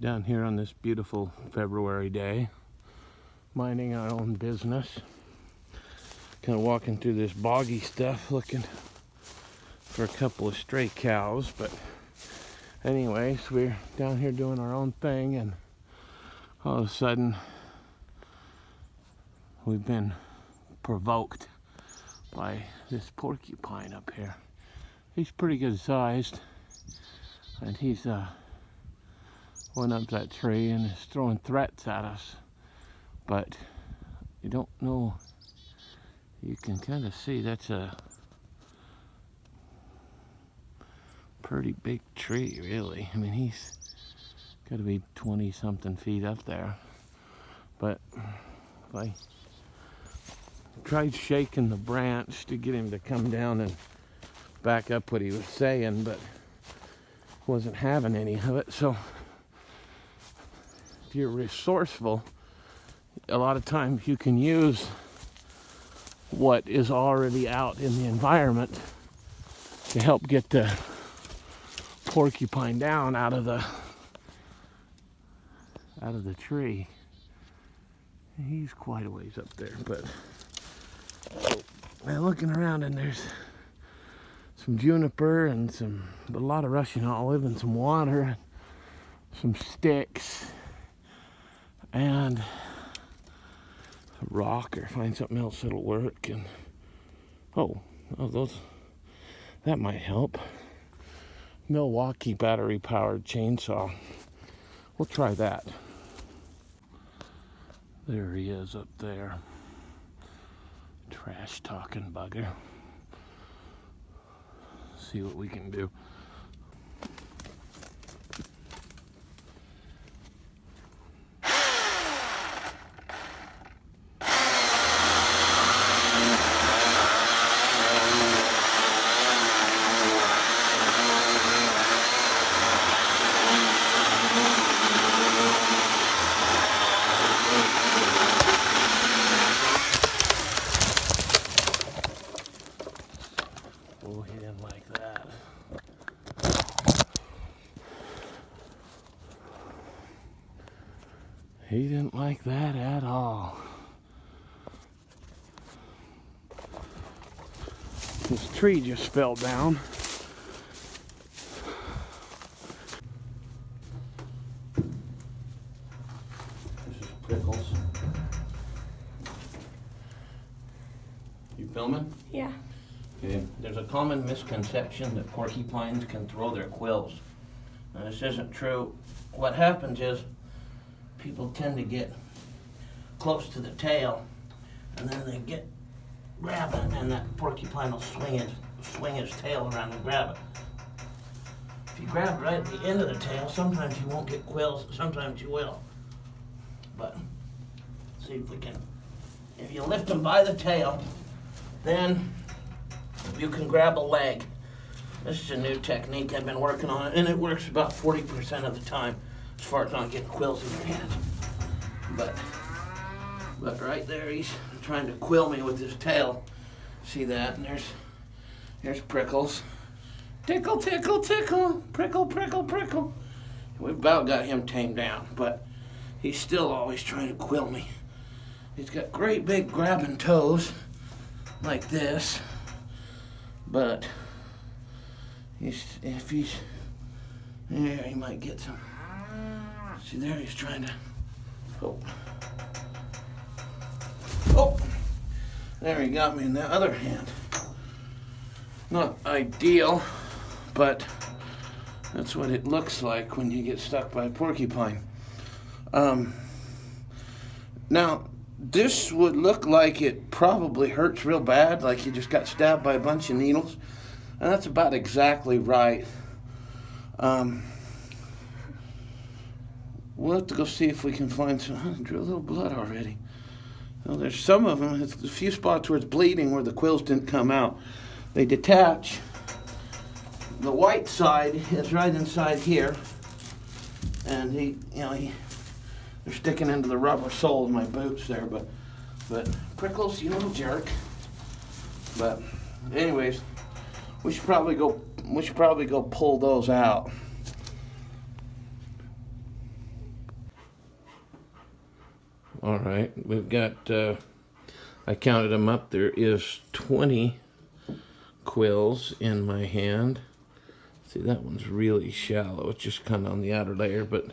down here on this beautiful February day, minding our own business. Kind of walking through this boggy stuff, looking for a couple of stray cows. But anyways, we're down here doing our own thing, and all of a sudden, we've been provoked by this porcupine up here. He's pretty good sized, and he's went up that tree and is throwing threats at us. But you don't know, you can kind of see that's a pretty big tree, really. I mean, he's got to be 20 something feet up there. But I tried shaking the branch to get him to come down and back up what he was saying, but wasn't having any of it. So if you're resourceful, a lot of times you can use what is already out in the environment to help get the porcupine down out of the tree. He's quite a ways up there, but I'm looking around and there's some juniper and a lot of Russian olive and some water, some sticks, and a rock, or find something else that'll work. And those, that might help. Milwaukee battery powered chainsaw. We'll try that. There he is up there. Trash talking bugger. See what we can do. Oh, he didn't like that. He didn't like that at all. This tree just fell down. This is Prickles. You filming? Yeah. Okay. There's a common misconception that porcupines can throw their quills. Now, this isn't true. What happens is people tend to get close to the tail, and then they grab it, and that porcupine will swing his tail around and grab it. If you grab right at the end of the tail, sometimes you won't get quills, sometimes you will. But see if we can. If you lift them by the tail, then you can grab a leg. This is a new technique. I've been working on it, and it works about 40% of the time as far as not getting quills in your hands. But right there, he's trying to quill me with his tail. See that? And there's Prickles. Tickle, tickle, tickle. Prickle, prickle, prickle. We've about got him tamed down, but he's still always trying to quill me. He's got great big grabbing toes like this. But if he's there, he might get some. See there, he's trying to. Oh, there he got me in the other hand. Not ideal, but that's what it looks like when you get stuck by a porcupine. Now, this would look like it probably hurts real bad, like you just got stabbed by a bunch of needles. And that's about exactly right. We'll have to go see if we can find some. Drew a little blood already. Well, there's some of them. There's a few spots where it's bleeding where the quills didn't come out. They detach. The white side is right inside here. And they're sticking into the rubber sole of my boots there, but Prickles, you little jerk. But anyways, we should probably go pull those out. All right, we've got, I counted them up. There is 20 quills in my hand. See, that one's really shallow. It's just kind of on the outer layer, but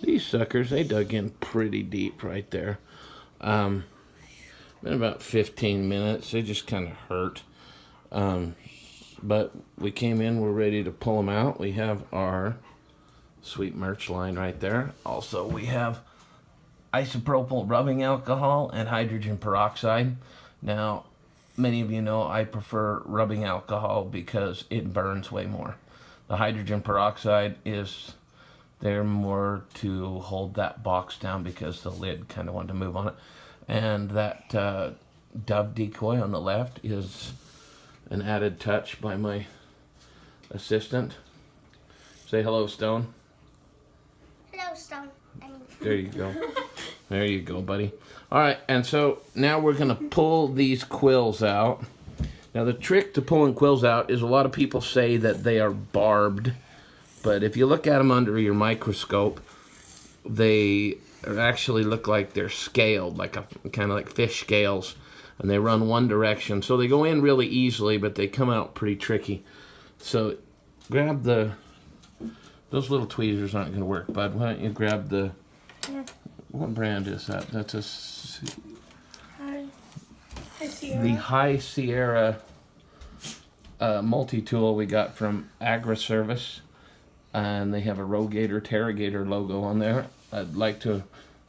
these suckers, they dug in pretty deep right there. Been about 15 minutes. They just kind of hurt. But we came in, we're ready to pull them out. We have our sweet merch line right there. Also, we have isopropyl rubbing alcohol and hydrogen peroxide. Now, many of you know I prefer rubbing alcohol because it burns way more. The hydrogen peroxide is there more to hold that box down because the lid kind of wanted to move on it. And that dove decoy on the left is an added touch by my assistant. Say hello, Stone. Hello, Stone. There you go. There you go, buddy. All right, and so now we're going to pull these quills out. Now, the trick to pulling quills out is a lot of people say that they are barbed, but if you look at them under your microscope, they actually look like they're scaled, like a kind of like fish scales, and they run one direction. So they go in really easily, but they come out pretty tricky. So grab those little tweezers aren't going to work, bud. Why don't you grab the, what brand is that? That's the High Sierra multi-tool we got from Agri-Service, and they have a Rogator Terragator logo on there. I'd like to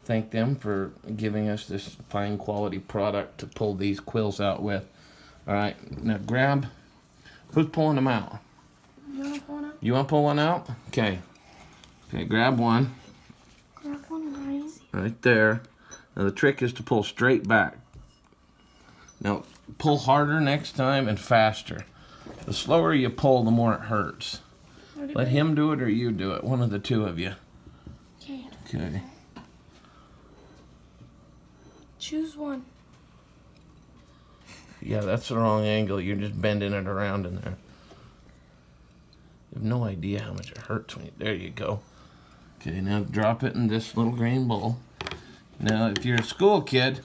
thank them for giving us this fine quality product to pull these quills out with. All right, now grab, who's pulling them out? You want to pull one out? You want to pull one out? Okay. Okay, grab one. Grab one, Right there. Now the trick is to pull straight back. Now, pull harder next time and faster. The slower you pull, the more it hurts. Let him do it or you do it. One of the two of you. Okay. Okay. Choose one. Yeah, that's the wrong angle. You're just bending it around in there. You have no idea how much it hurts when you... There you go. Okay, now drop it in this little green bowl. Now, if you're a school kid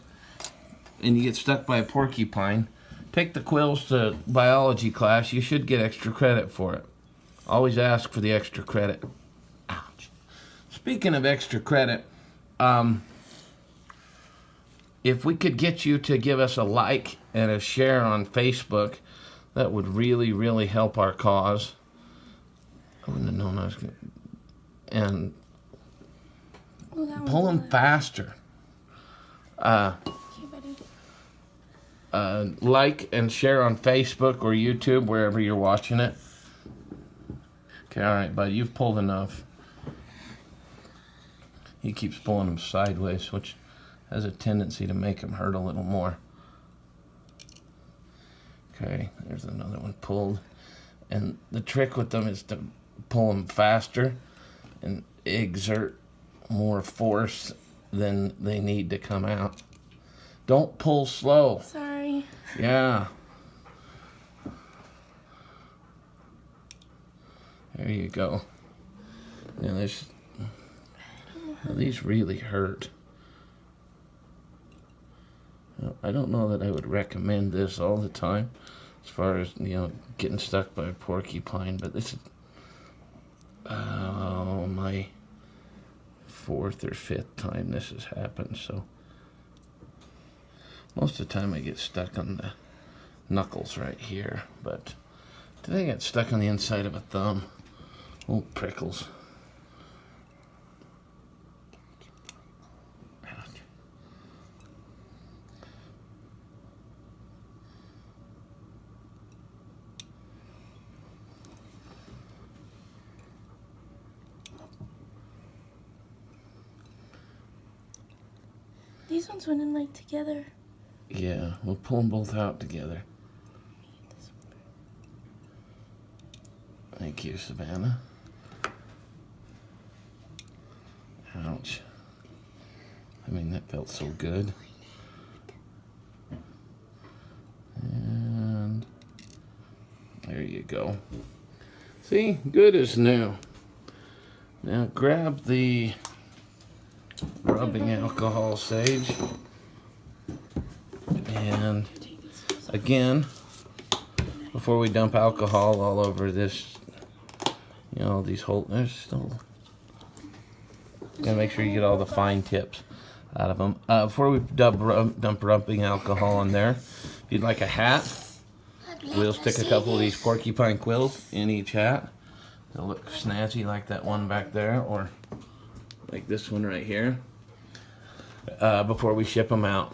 and you get stuck by a porcupine, take the quills to biology class. You should get extra credit for it. Always ask for the extra credit. Ouch. Speaking of extra credit, if we could get you to give us a like and a share on Facebook, that would really, really help our cause. I wouldn't have known I was going to... And pull them faster. Like and share on Facebook or YouTube, wherever you're watching it. Okay, all right, bud, you've pulled enough. He keeps pulling them sideways, which has a tendency to make him hurt a little more. Okay, there's another one pulled. And the trick with them is to pull them faster and exert more force than they need to come out. Don't pull slow. Sorry. Yeah. There you go. Now these really hurt. I don't know that I would recommend this all the time as far as, getting stuck by a porcupine, but this is my 4th or 5th time this has happened, so most of the time I get stuck on the knuckles right here, but today I got stuck on the inside of a thumb. Oh, prickles. These ones went in like together. Yeah, we'll pull them both out together. Thank you, Savannah. Ouch. I mean, that felt so good. And there you go. See, good as new. Now grab the rubbing alcohol, Sage. And again, before we dump alcohol all over this, you know, these holes, there's still, gotta make sure you get all the fine tips out of them. Before we dump rubbing alcohol in there, if you'd like a hat, we'll stick a couple of these porcupine quills in each hat. They'll look snazzy like that one back there, or like this one right here, before we ship them out.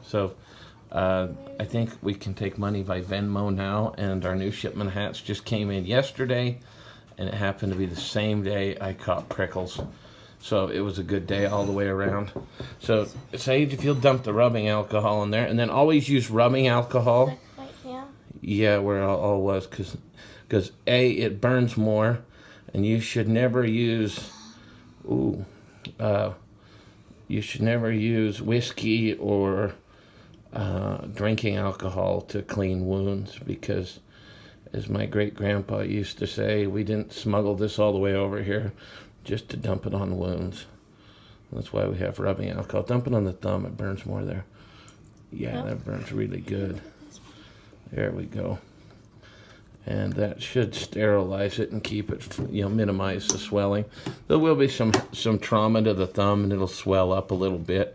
So I think we can take money by Venmo now, and our new shipment of hats just came in yesterday, and it happened to be the same day I caught prickles. So it was a good day all the way around. So Sage, if you'll dump the rubbing alcohol in there, and then always use rubbing alcohol. Right here? Yeah, where it all was, because A, it burns more, and you should never use, you should never use whiskey or drinking alcohol to clean wounds, because as my great-grandpa used to say, we didn't smuggle this all the way over here just to dump it on wounds. That's why we have rubbing alcohol. Dump it on the thumb, it burns more there. Yeah, that burns really good. There we go. And that should sterilize it and keep it, you know, minimize the swelling. There will be some trauma to the thumb, and it'll swell up a little bit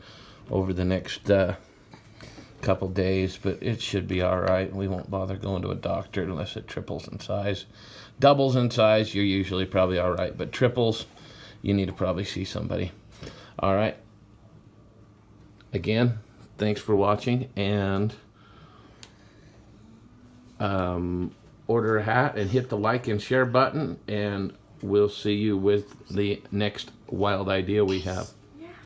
over the next couple days, but it should be all right. We won't bother going to a doctor unless it triples in size. Doubles in size, you're usually probably all right, but triples, you need to probably see somebody. All right. Again, thanks for watching, and order a hat and hit the like and share button, and we'll see you with the next wild idea we have.